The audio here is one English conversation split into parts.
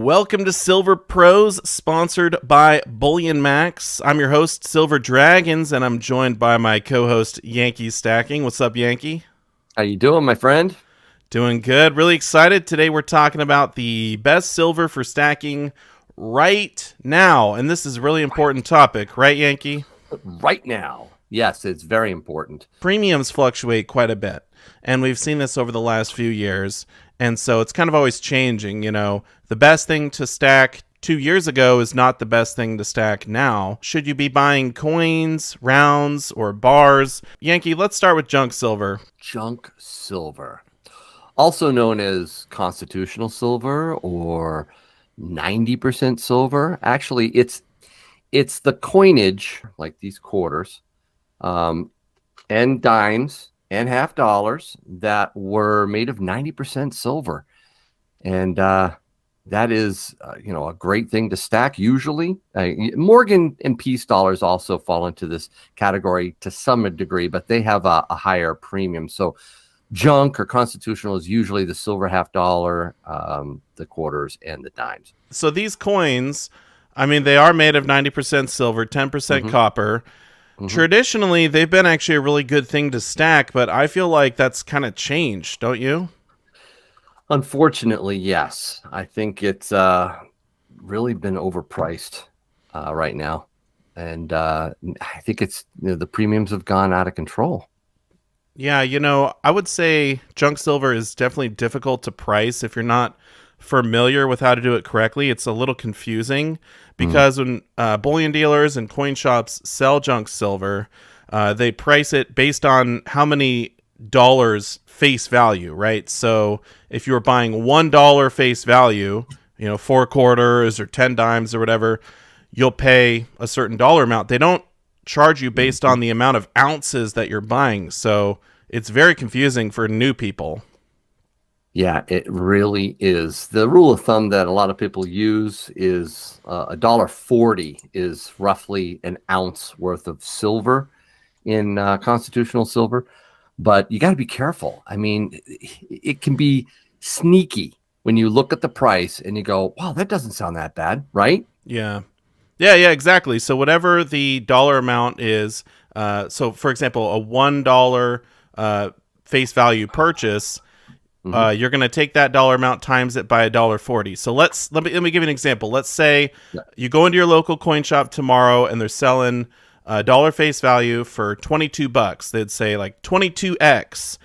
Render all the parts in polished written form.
Welcome to Silver Pros, sponsored by BullionMax. I'm your host, Silver Dragons, and I'm joined by my co-host, Yankee Stacking. What's up, Yankee? How you doing, my friend? Doing good. Really excited. Today we're talking about the best silver for stacking right now, and this is a really important topic, right, Yankee? Right now. Yes, it's very important. Premiums fluctuate quite a bit, and we've seen this over the last few years, and so it's kind of always changing. The best thing to stack 2 years ago is not the best thing to stack now. Should you be buying coins, rounds, or bars? Yankee, let's start with junk silver. Junk silver, also known as constitutional silver or 90% silver. Actually, it's the coinage, like these quarters, and dimes and half dollars that were made of 90% silver. And that is, a great thing to stack usually. Morgan and peace dollars also fall into this category to some degree, but they have a higher premium. So junk or constitutional is usually the silver half dollar, the quarters, and the dimes. So these coins, they are made of 90% silver, 10% copper. Traditionally, they've been actually a really good thing to stack, but I feel like that's kind of changed, don't you? Unfortunately, yes. I think it's really been overpriced right now. And I think it's the premiums have gone out of control. Yeah, I would say junk silver is definitely difficult to price if you're not familiar with how to do it correctly. It's a little confusing because when bullion dealers and coin shops sell junk silver, they price it based on how many dollars face value, right? So if you were buying $1 face value, 4 quarters or 10 dimes or whatever, you'll pay a certain dollar amount. They don't charge you based on the amount of ounces that you're buying. So it's very confusing for new people. Yeah, it really is. The rule of thumb that a lot of people use is $1.40 is roughly an ounce worth of silver in constitutional silver. But you got to be careful. It can be sneaky when you look at the price and you go, wow, that doesn't sound that bad, right? Yeah, exactly. So whatever the dollar amount is, so for example, a $1 face value purchase, you're going to take that dollar amount times it by $1.40. So let me give you an example. Let's say you go into your local coin shop tomorrow and they're selling dollar face value for $22. They'd say like 22x.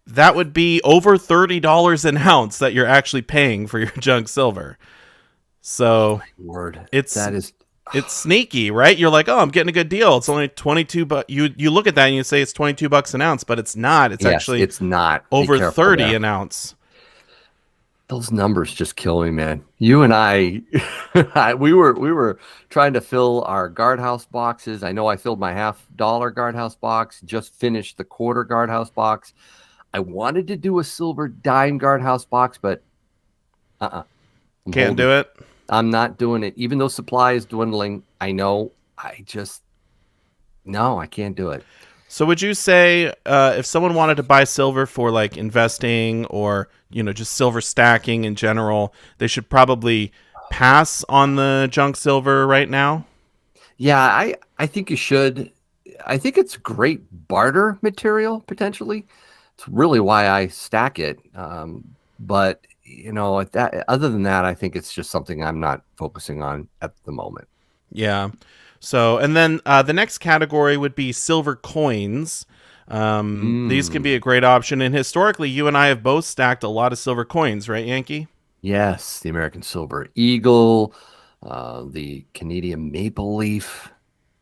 That would be over $30 an ounce that you're actually paying for your junk silver. So it's sneaky, right? You're like, oh, I'm getting a good deal. It's only 22, but you look at that and you say it's $22 an ounce, but it's not. It's not over 30 an ounce. Those numbers just kill me, man. You and I, we were trying to fill our guardhouse boxes. I know I filled my $half guardhouse box, just finished the quarter guardhouse box. I wanted to do a silver dime guardhouse box, but can't do it. I'm not doing it. Even though supply is dwindling, I know. No, I can't do it. So would you say if someone wanted to buy silver for like investing or, just silver stacking in general, they should probably pass on the junk silver right now? Yeah, I think you should. I think it's great barter material, potentially. It's really why I stack it. But, other than that, I think it's just something I'm not focusing on at the moment. Yeah. So, and then the next category would be silver coins. These can be a great option. And historically, you and I have both stacked a lot of silver coins, right, Yankee? Yes, the American Silver Eagle, the Canadian Maple Leaf.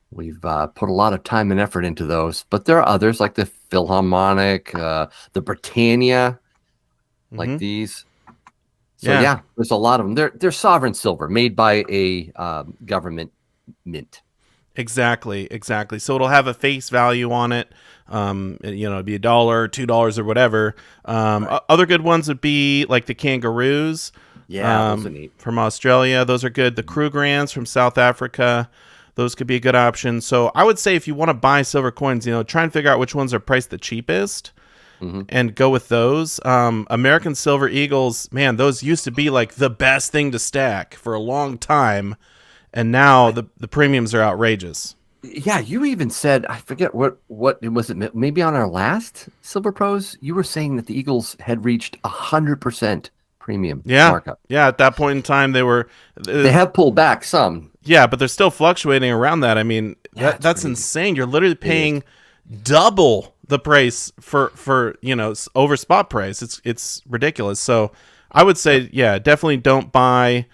We've put a lot of time and effort into those. But there are others like the Philharmonic, the Britannia, like these. So, yeah, there's a lot of them. They're sovereign silver made by a government mint. Exactly. So it'll have a face value on it. It'd be $1, $2 or whatever. Right. Other good ones would be like the kangaroos. Yeah, those are neat. From Australia. Those are good. The Krugerrands from South Africa. Those could be a good option. So I would say if you want to buy silver coins, try and figure out which ones are priced the cheapest. Hmm. and go with those. American Silver Eagles, man, those used to be like the best thing to stack for a long time, and now the premiums are outrageous. Yeah, you even said, I forget what it was. It maybe on our last Silver Pros, you were saying that the Eagles had reached 100% premium Yeah, markup. yeah. At that point in time, they were, They have pulled back some. yeah, but they're still fluctuating around that. I mean, Yeah, it's that's crazy. insane. You're literally It is. paying double the price for over spot price. It's ridiculous. So I would say, yeah, definitely don't buy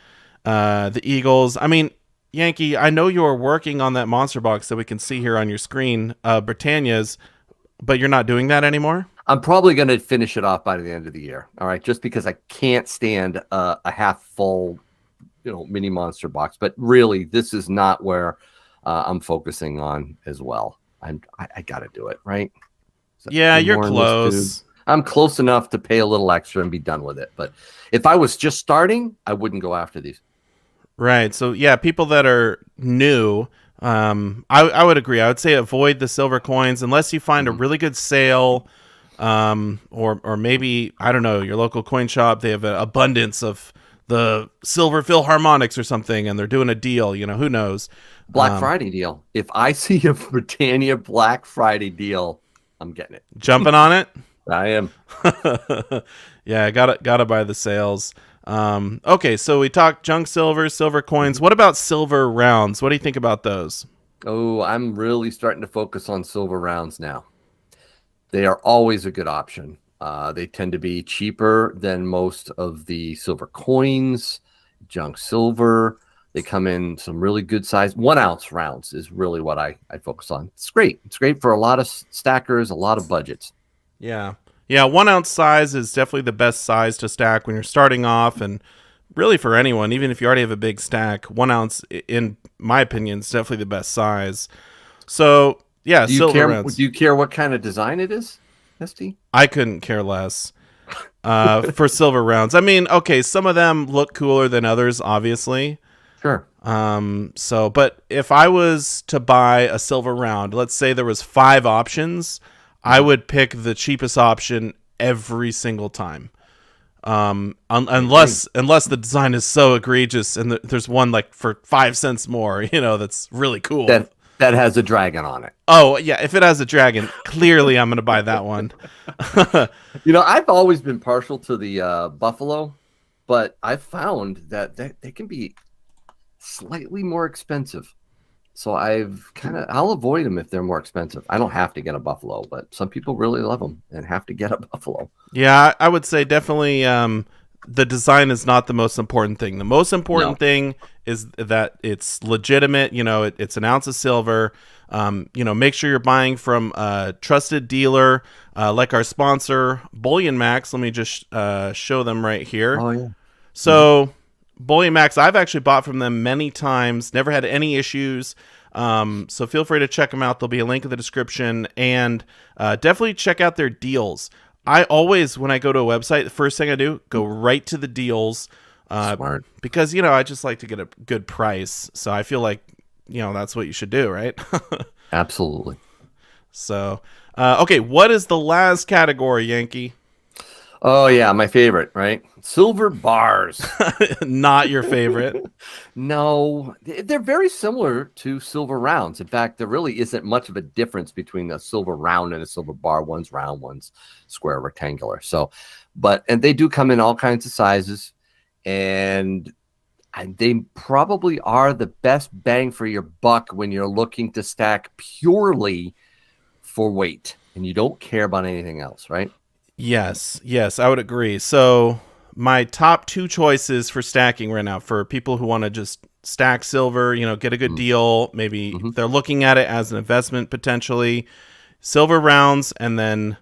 the Eagles. I mean, Yankee, I know you're working on that monster box that we can see here on your screen, Britannia's, but you're not doing that anymore. I'm probably going to finish it off by the end of the year. All right, just because I can't stand a half full, mini monster box. But really, this is not where I'm focusing on as well. I got to do it, right? So Yeah, any you're more in this close. tube? I'm close enough to pay a little extra and be done with it. But if I was just starting, I wouldn't go after these. Right. So yeah, people that are new, I would agree. I would say avoid the silver coins unless you find a Mhm. really good sale, or maybe I don't know, your local coin shop, they have an abundance of the silver Philharmonics or something, and they're doing a deal. Who knows? Black Friday deal. If I see a Britannia Black Friday deal, I'm getting it. Jumping on it. I am. Yeah, gotta buy the sales. Okay, so we talked junk silver, silver coins. What about silver rounds? What do you think about those? Oh, I'm really starting to focus on silver rounds now. They are always a good option. They tend to be cheaper than most of the silver coins, junk silver. They come in some really good size. 1 ounce rounds is really what I focus on. It's great. It's great for a lot of stackers, a lot of budgets. Yeah. Yeah, 1 ounce size is definitely the best size to stack when you're starting off, and really for anyone, even if you already have a big stack, 1 ounce, in my opinion, is definitely the best size. So, yeah, Do you silver care? rounds. Do you care what kind of design it is, ST? I couldn't care less for silver rounds. I mean, okay, some of them look cooler than others, obviously. Sure. But if I was to buy a silver round, let's say there was 5 options, I would pick the cheapest option every single time. Unless the design is so egregious and there's one like for 5 cents more, that's really cool. That has a dragon on it. Oh yeah, if it has a dragon, clearly I'm gonna buy that one. I've always been partial to the buffalo, but I've found that they can be slightly more expensive. So I'll avoid them if they're more expensive. I don't have to get a buffalo, but some people really love them and have to get a buffalo. Yeah, I would say definitely the design is not the most important thing. The most important thing is that it's legitimate. It's 1 ounce of silver. Make sure you're buying from a trusted dealer like our sponsor, BullionMax. Let me just show them right here. Oh, yeah. So, BullionMax, I've actually bought from them many times, never had any issues. So feel free to check them out. There'll be a link in the description, and definitely check out their deals. I always, when I go to a website, the first thing I do, go right to the deals. Smart. Because, I just like to get a good price. So I feel like, that's what you should do, right? Absolutely. So, okay, what is the last category, Yankee? Oh, yeah, my favorite, right? Silver bars. Not your favorite. No, they're very similar to silver rounds. In fact, there really isn't much of a difference between a silver round and a silver bar. One's round, one's square, rectangular. So, and they do come in all kinds of sizes, and they probably are the best bang for your buck when you're looking to stack purely for weight and you don't care about anything else, right? Yes, I would agree. So my top two choices for stacking right now for people who want to just stack silver, get a good deal, maybe they're looking at it as an investment potentially, silver rounds and then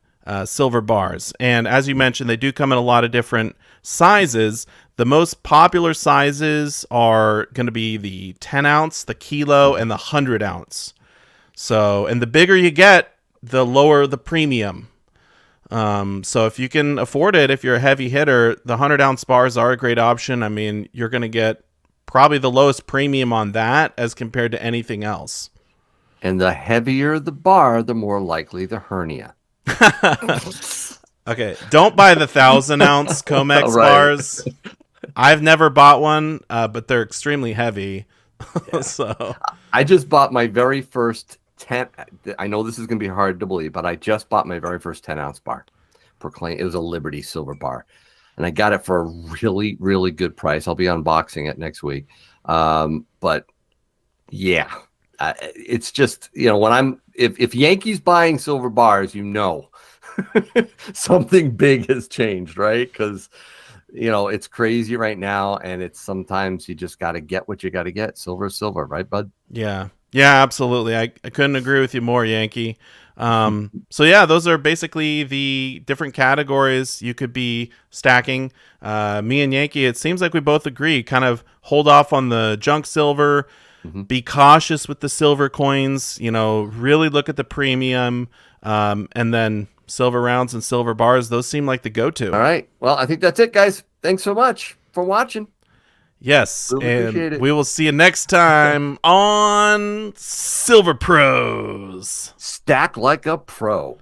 silver bars. And as you mentioned, they do come in a lot of different sizes. The most popular sizes are going to be the 10 ounce, the kilo, and the 100 ounce. So, and the bigger you get, the lower the premium. So if you can afford it, if you're a heavy hitter, the 100 ounce bars are a great option. I mean, you're going to get probably the lowest premium on that as compared to anything else. And the heavier the bar, the more likely the hernia. Okay, don't buy the 1,000-ounce Comex Right. bars. I've never bought one, but they're extremely heavy. Yeah. So I just bought my very first 10. I know this is going to be hard to believe, but I just bought my very first 10-ounce bar. It was a Liberty silver bar, and I got it for a really, really good price. I'll be unboxing it next week. But yeah, it's just, when if Yankees buying silver bars, something big has changed, right? Because it's crazy right now, and it's sometimes you just got to get what you got to get. Silver, is silver, right, bud? yeah, absolutely. I couldn't agree with you more, Yankee. So yeah, those are basically the different categories you could be stacking. Me and Yankee, it seems like we both agree. Kind of hold off on the junk silver. Be cautious with the silver coins. Really look at the premium, and then silver rounds and silver bars. Those seem like the go-to. All right. Well, I think that's it, guys. Thanks so much for watching. Yes, Really and appreciate it. we will see you next time on Silver Pros. Stack like a pro.